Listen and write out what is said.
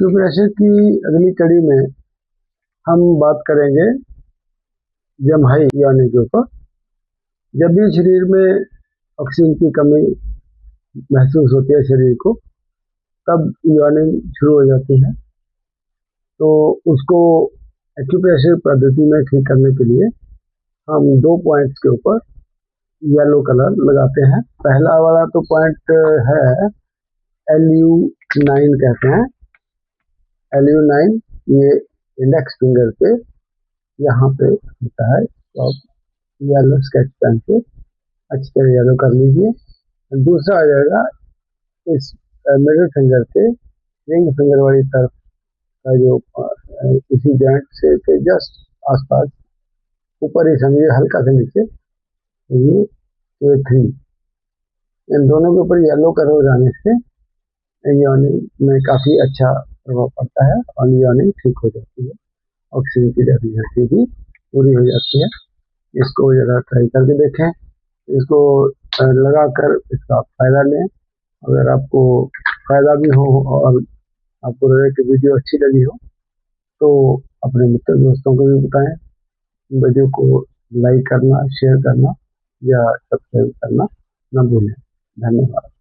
Acupressure की अगली कड़ी में हम बात करेंगे जम्हाई यानी के ऊपर। जब भी शरीर में ऑक्सीजन की कमी महसूस होती है शरीर को, तब यानी शुरू हो जाती है। तो उसको एक्यूप्रेशर पद्धति में ठीक करने के लिए हम 2 पॉइंट्स के ऊपर येलो कलर लगाते हैं। पहला वाला तो पॉइंट है LU9 कहते हैं। LU9 ये इंडेक्स फिंगर पे यहाँ पे होता है। तो आप येलो स्केच पेन से अच्छी तरह येलो कर लीजिए। दूसरा आ जाएगा इस मिडिल फिंगर के रिंग फिंगर वाली तरफ का, जो इसी जॉइंट से के जस्ट आसपास ऊपर ही समझिए, हल्का से नीचे, ये A3। इन दोनों के ऊपर येलो कलर हो जाने से यॉर्निंग में काफ़ी अच्छा प्रभाव पड़ता है और यॉर्निंग ठीक हो जाती है। ऑक्सीजन की डेफिशिएंसी भी पूरी हो जाती है। इसको ज़रा ट्राई करके देखें, इसको लगाकर इसका फ़ायदा लें। अगर आपको फ़ायदा भी हो और आपको लगे कि वीडियो अच्छी लगी हो तो अपने मित्र दोस्तों को भी बताएं। वीडियो को लाइक करना, शेयर करना या सब्सक्राइब करना न भूलें। धन्यवाद।